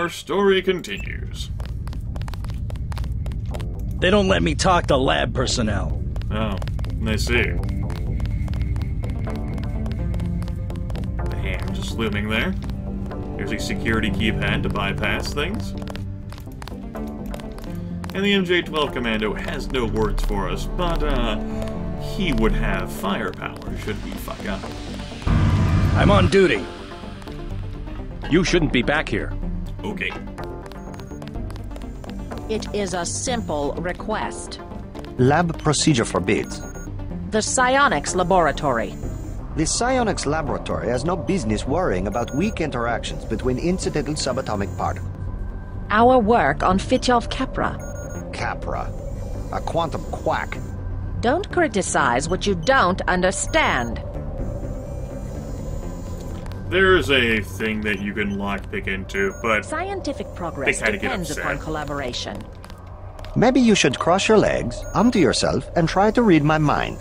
our story continues. They don't let me talk to lab personnel. Oh, I see. The hand just looming there. There's a security keypad to bypass things. And the MJ-12 Commando has no words for us, but, he would have firepower should we fuck up. I'm on duty. You shouldn't be back here. Okay. It is a simple request. Lab procedure forbids. The psionics laboratory. The psionics laboratory has no business worrying about weak interactions between incidental subatomic particles. Our work on Fitjov Capra. Capra. A quantum quack. Don't criticize what you don't understand. There's a thing that you can lockpick into, but Scientific progress they kinda get depends upset. upon collaboration. Maybe you should cross your legs, to yourself, and try to read my mind.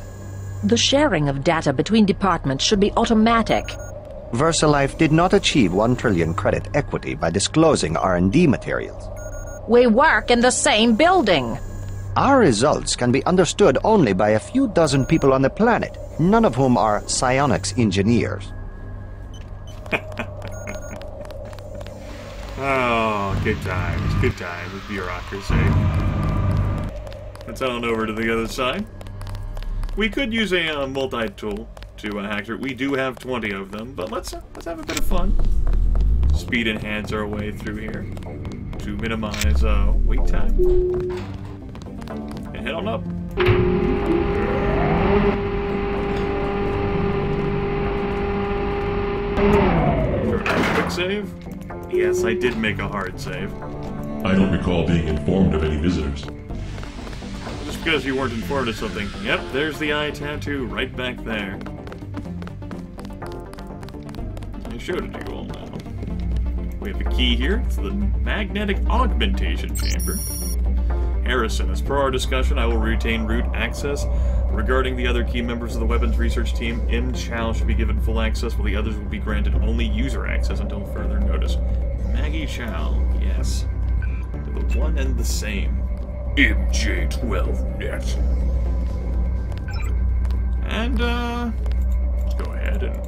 The sharing of data between departments should be automatic. VersaLife did not achieve 1 trillion credit equity by disclosing R&D materials. We work in the same building. Our results can be understood only by a few dozen people on the planet, none of whom are psionics engineers. oh, good times with bureaucracy. Let's head on over to the other side. We could use a multi-tool to hack through. We do have 20 of them, but let's have a bit of fun. Speed enhance our way through here to minimize wait time. And head on up. Quick save? Yes, I did make a hard save. I don't recall being informed of any visitors. Just because you weren't informed of something. Yep, there's the eye tattoo right back there. I showed it to you all now. We have a key here. It's the magnetic augmentation chamber. Harrison, as per our discussion, I will retain root access. Regarding the other key members of the weapons research team, M. Chow should be given full access, while the others will be granted only user access until further notice. Maggie Chow, yes. They're the one and the same. MJ-12 net. And, let's go ahead and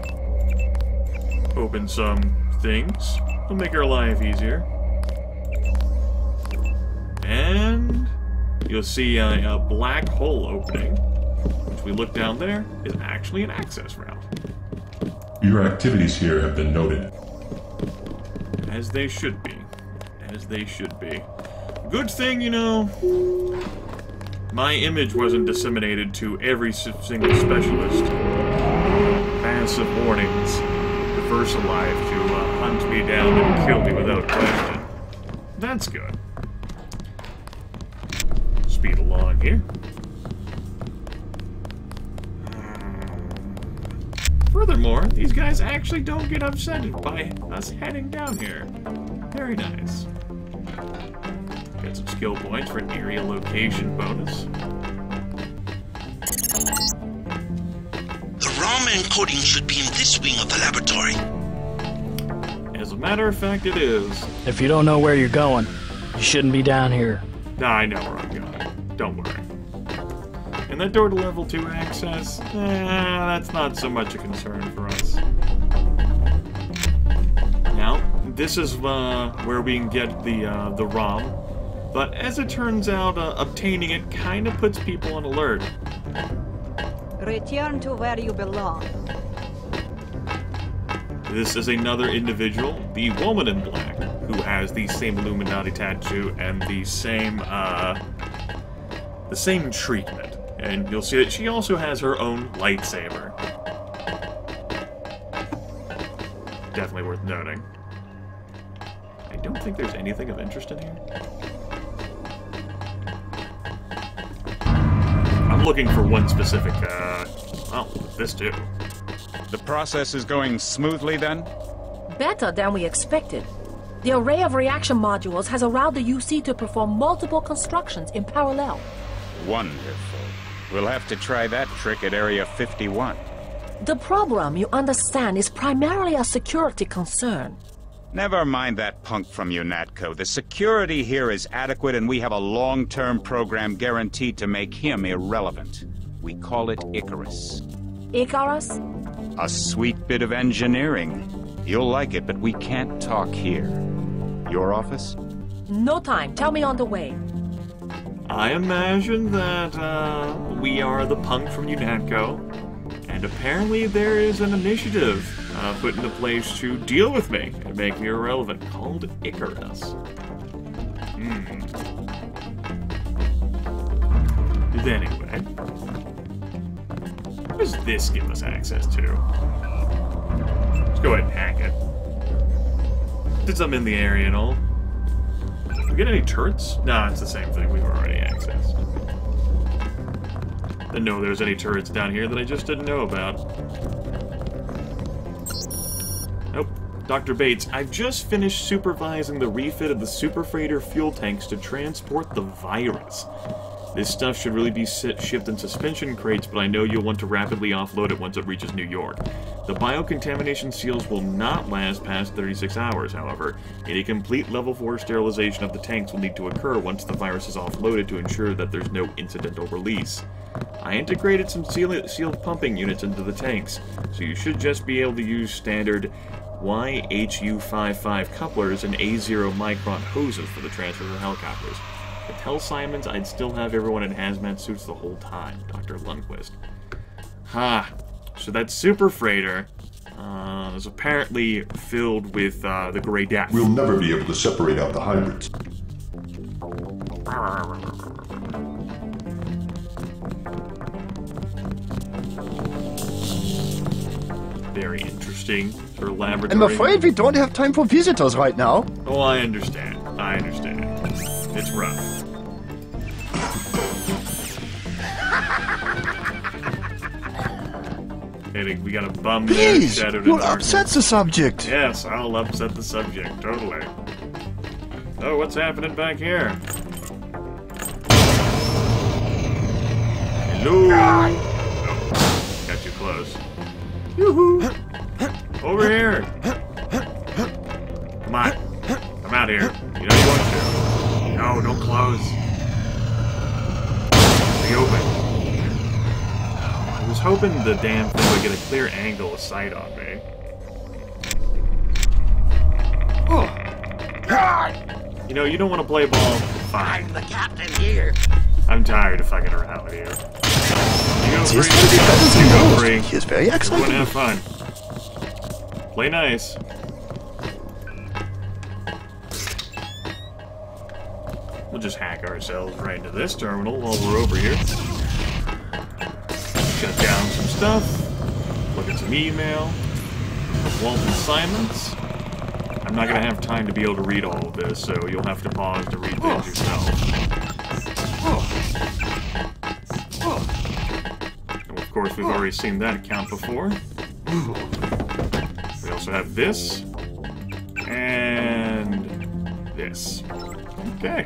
open some things. It'll make our life easier. And you'll see a black hole opening, which we look down there, is actually an access route. Your activities here have been noted. As they should be. As they should be. Good thing, you know, my image wasn't disseminated to every single specialist. Massive warnings. The VersaLife to hunt me down and kill me without question. That's good. Speed along here. Furthermore, these guys actually don't get upset by us heading down here. Very nice. Get some skill points for an area location bonus. The ROM encoding should be in this wing of the laboratory. As a matter of fact, it is. If you don't know where you're going, you shouldn't be down here. I know where I'm going. Don't worry. And that door to level 2 access, that's not so much a concern for us. Now, this is where we can get the ROM, but as it turns out, obtaining it kind of puts people on alert. Return to where you belong. This is another individual, the woman in black, who has the same Illuminati tattoo and the same treatment. And you'll see that she also has her own lightsaber. Definitely worth noting. I don't think there's anything of interest in here. I'm looking for one specific, well, this too. The process is going smoothly then? Better than we expected. The array of reaction modules has allowed the UC to perform multiple constructions in parallel. Wonderful. We'll have to try that trick at Area 51. The problem, you understand, is primarily a security concern. Never mind that punk from UNATCO. The security here is adequate, and we have a long-term program guaranteed to make him irrelevant. We call it Icarus. Icarus? A sweet bit of engineering. You'll like it, but we can't talk here. Your office? No time. Tell me on the way. I imagine that we are the punk from UNATCO, and apparently there is an initiative put into place to deal with me and make me irrelevant, called Icarus. Anyway, what does this give us access to? Let's go ahead and hack it. Since I'm in the area and all. Do we get any turrets? Nah, it's the same thing we've already accessed. Didn't know there's any turrets down here that I just didn't know about. Nope. Dr. Bates, I've just finished supervising the refit of the super freighter fuel tanks to transport the virus. This stuff should really be shipped in suspension crates, but I know you'll want to rapidly offload it once it reaches New York. The biocontamination seals will not last past 36 hours, however. Any complete level 4 sterilization of the tanks will need to occur once the virus is offloaded to ensure that there's no incidental release. I integrated some sealed pumping units into the tanks, so you should just be able to use standard YHU55 couplers and A0 micron hoses for the transfer of helicopters. But tell Simons I'd still have everyone in hazmat suits the whole time, Dr. Lundquist. So that super freighter is apparently filled with the Grey Death. We'll never be able to separate out the hybrids. Very interesting. Sort of laboratory. I'm afraid we don't have time for visitors right now. Oh, I understand. I understand. It's rough. We got a bum there. Please, you'll upset the subject. Yes, I'll upset the subject, totally. Oh, what's happening back here? Hello? Oh, got too close. Yoo-hoo! Over here! Come on. Come out here. You know you want to. No, don't close. Be open. I was hoping the damn thing would get a clear angle of sight on me. Oh. You know, you don't want to play ball. Fine. I'm the captain here. I'm tired of fucking around with you. You go He's free. You go free. He is very excited. Everyone have fun. Play nice. We'll just hack ourselves right into this terminal while we're over here. Shut down some stuff. Look at some email. Walton Simons. I'm not going to have time to be able to read all of this, so you'll have to pause to read things yourself. And of course, we've already seen that account before. We also have this. And this. Okay.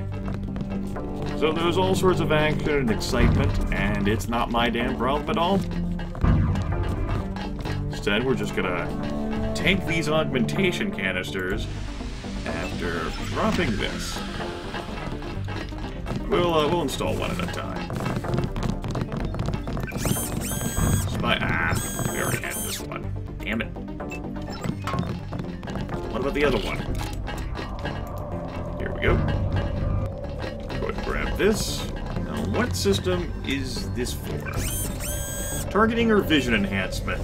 So there's all sorts of action and excitement, and it's not my damn problem at all. Instead, we're just gonna take these augmentation canisters after dropping this. We'll install one at a time. We already had this one. Damn it. What about the other one? Here we go. Go ahead and grab this. Now, what system is this for? Targeting or vision enhancement?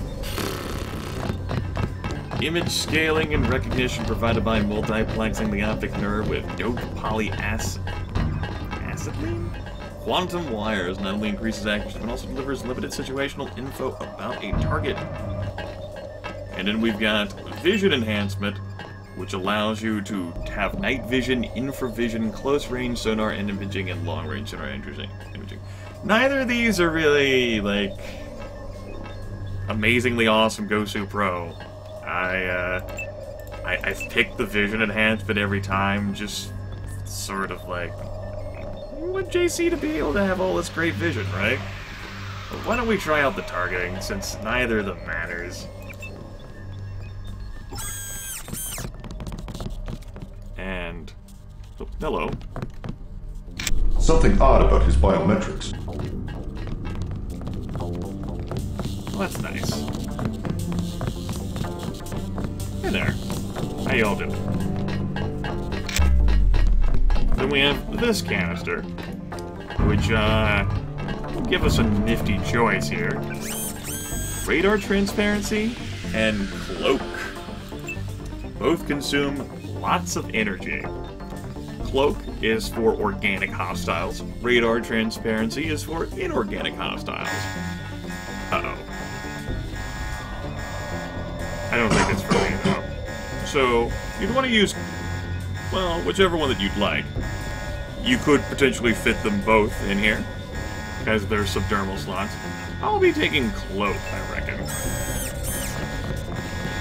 Image scaling and recognition provided by multiplexing the optic nerve with doped polyacetylene? Quantum wires not only increases accuracy but also delivers limited situational info about a target. And then we've got vision enhancement, which allows you to have night vision, infravision, close-range sonar and imaging, and long-range sonar imaging. Neither of these are really, like, amazingly awesome Gosu Pro. I pick the vision enhancement every time, just sort of like, I want JC to be able to have all this great vision, right? But why don't we try out the targeting, since neither of them matters. And... oh, hello. Something odd about his biometrics. Well, that's nice. Hey there. How y'all doing? Then we have this canister, which, will give us a nifty choice here. Radar transparency and cloak. Both consume lots of energy. Cloak is for organic hostiles. Radar transparency is for inorganic hostiles. Uh-oh. I don't think it's for me, though. So, you'd want to use, well, whichever one that you'd like. You could potentially fit them both in here, as they're subdermal slots. I'll be taking Cloak, I reckon.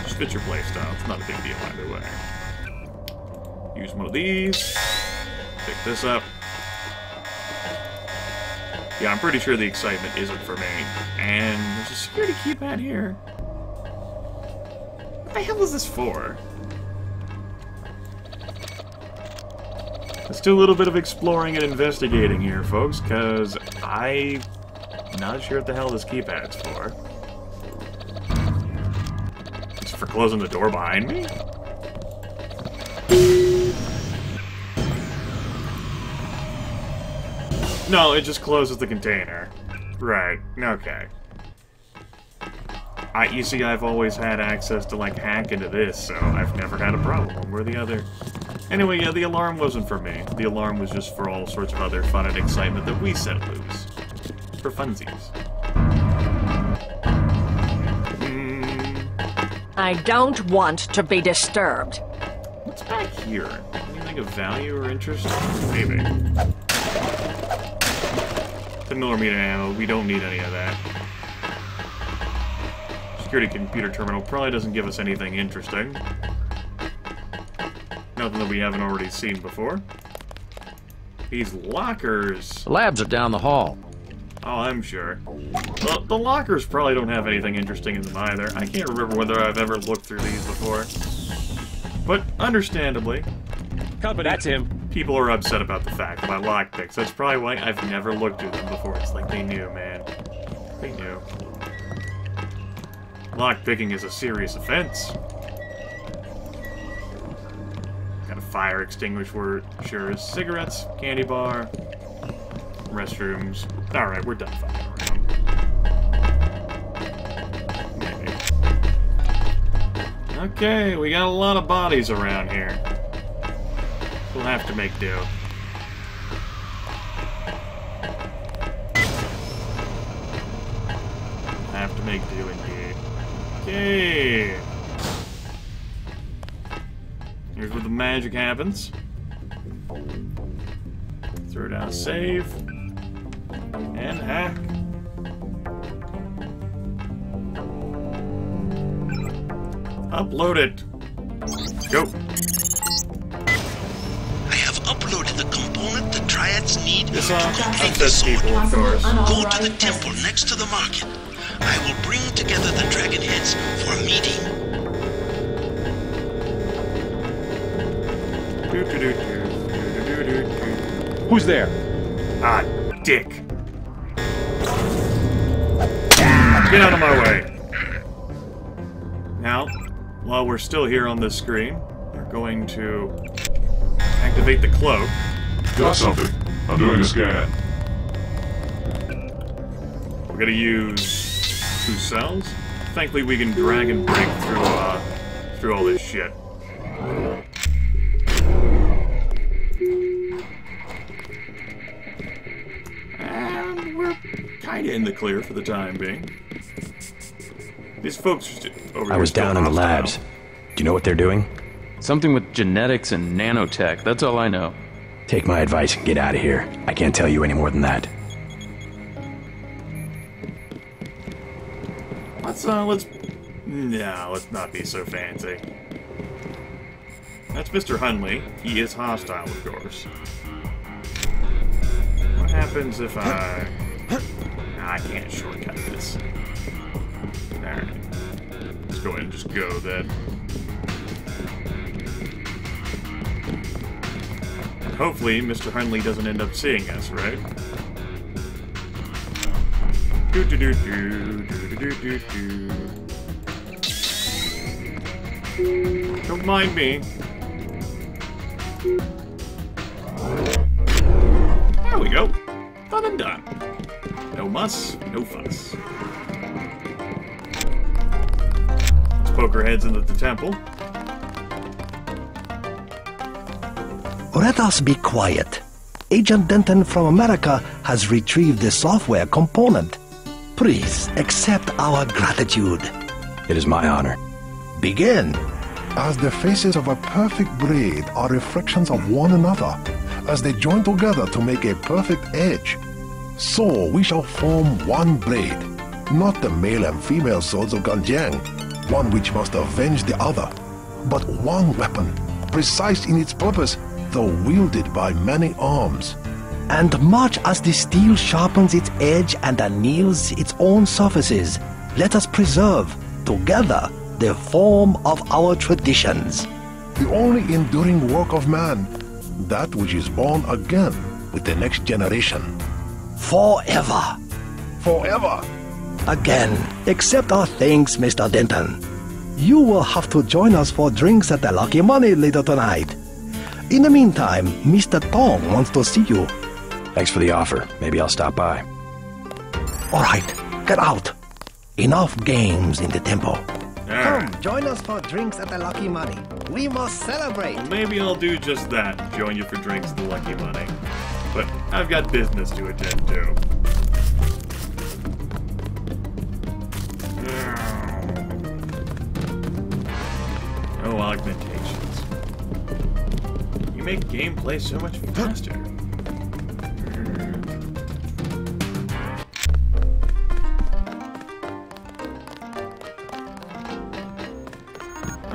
Just fit your playstyle. It's not a big deal either way. Use one of these. Pick this up. Yeah, I'm pretty sure the excitement isn't for me. And there's a security keypad here. What the hell is this for? Let's do a little bit of exploring and investigating here, folks, because I'm not sure what the hell this keypad's for. It's for closing the door behind me? No, it just closes the container. Right, okay. You see, I've always had access to, like, hack into this, so I've never had a problem one way or the other. Anyway, yeah, the alarm wasn't for me. The alarm was just for all sorts of other fun and excitement that we set loose. For funsies. I don't want to be disturbed. What's back here? Anything of value or interest? Maybe. 10mm ammo, we don't need any of that. Security computer terminal probably doesn't give us anything interesting. Nothing that we haven't already seen before. These lockers... The labs are down the hall. Oh, I'm sure. The lockers probably don't have anything interesting in them either. I can't remember whether I've ever looked through these before. But, understandably... But that's him. People are upset about the fact that I lockpicks. That's probably why I've never looked through them before. It's like they knew, man. They knew. Lockpicking is a serious offense. Got a fire extinguisher, sure, cigarettes, candy bar, restrooms. Alright, we're done fucking around. Maybe. Okay, we got a lot of bodies around here. We'll have to make do. Have to make do indeed. Okay. Here's where the magic happens. Throw down a save. And hack. Upload it. Go. I have uploaded the component the Triads need This to complete the upsets sword. people, of course. Go to the temple next to the market. I will bring together the dragon heads for a meeting. Who's there? Ah, dick. Get out of my way. Now, while we're still here on this screen, we're going to activate the cloak. Got something. I'm doing a scan. We're gonna use 2 cells. Thankfully, we can drag and break through all this shit. And we're kinda in the clear for the time being. These folks are over here. I was down in the labs. Do you know what they're doing? Something with genetics and nanotech, that's all I know. Take my advice and get out of here. I can't tell you any more than that. Let's not be so fancy. That's Mr. Hunley. He is hostile, of course. What happens if I can't shortcut this. Alright. Let's go ahead and just go then. Hopefully, Mr. Hunley doesn't end up seeing us, right? Don't mind me. There we go. Done and done. No muss, no fuss. Let's poke our heads into the temple. Let us be quiet. Agent Denton from America has retrieved the software component. Please accept our gratitude. It is my honor. Begin. As the faces of a perfect blade are reflections of one another, as they join together to make a perfect edge, so we shall form one blade, not the male and female swords of Ganjiang, one which must avenge the other, but one weapon, precise in its purpose, though wielded by many arms. And much as the steel sharpens its edge and anneals its own surfaces, let us preserve, together, the form of our traditions. The only enduring work of man, that which is born again with the next generation. Forever. Forever. Again, accept our thanks, Mr. Denton. You will have to join us for drinks at the Lucky Money later tonight. In the meantime, Mr. Tong wants to see you. Thanks for the offer. Maybe I'll stop by. All right, get out. Enough games in the temple. Come, join us for drinks at the Lucky Money. We must celebrate. Well, maybe I'll do just that. Join you for drinks at the Lucky Money. But I've got business to attend to. No augmentations. You make gameplay so much faster.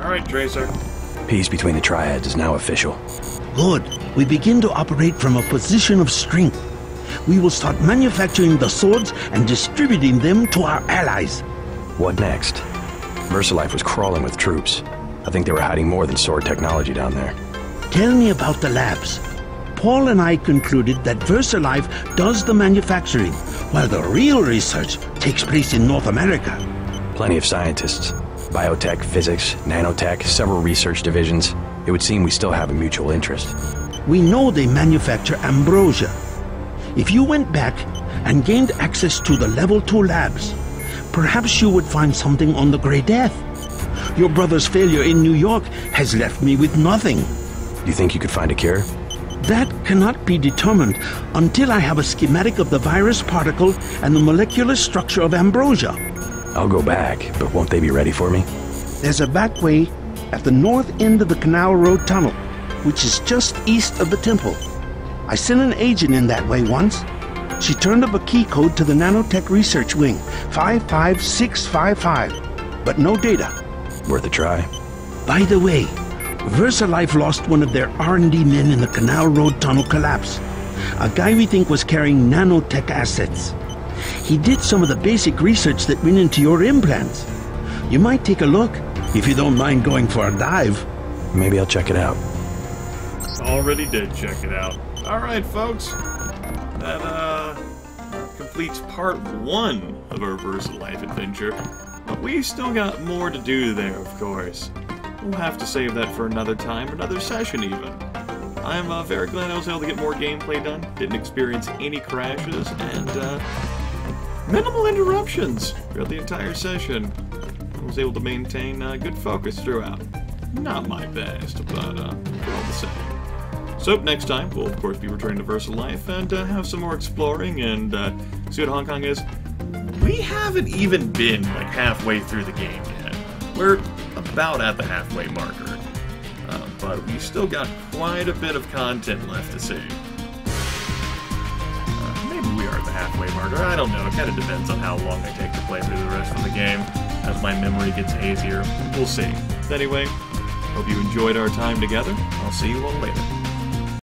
Alright, Tracer. Peace between the Triads is now official. Good. We begin to operate from a position of strength. We will start manufacturing the swords and distributing them to our allies. What next? VersaLife was crawling with troops. I think they were hiding more than sword technology down there. Tell me about the labs. Paul and I concluded that VersaLife does the manufacturing, while the real research takes place in North America. Plenty of scientists. Biotech, physics, nanotech, several research divisions. It would seem we still have a mutual interest. We know they manufacture ambrosia. If you went back and gained access to the Level 2 labs, perhaps you would find something on the Grey Death. Your brother's failure in New York has left me with nothing. You think you could find a cure? That cannot be determined until I have a schematic of the virus particle and the molecular structure of ambrosia. I'll go back, but won't they be ready for me? There's a back way at the north end of the Canal Road Tunnel, which is just east of the temple. I sent an agent in that way once. She turned up a key code to the nanotech research wing, 55655, but no data. Worth a try. By the way, VersaLife lost one of their R&D men in the Canal Road Tunnel collapse. A guy we think was carrying nanotech assets. He did some of the basic research that went into your implants. You might take a look, if you don't mind going for a dive. Maybe I'll check it out. Already did check it out. Alright, folks. That, completes part 1 of our VersaLife adventure. But we still got more to do there, of course. We'll have to save that for another time, another session even. I'm very glad I was able to get more gameplay done, didn't experience any crashes, and minimal interruptions throughout the entire session. I was able to maintain good focus throughout. Not my best, but all the same. So next time, we'll of course be returning to VersaLife and have some more exploring and see what Hong Kong is. We haven't even been like halfway through the game yet. We're about at the halfway marker. But we still got quite a bit of content left to see. Maybe we are at the halfway marker. I don't know. It kind of depends on how long I take to play through the rest of the game. As my memory gets hazier, we'll see. Anyway, hope you enjoyed our time together. I'll see you all later.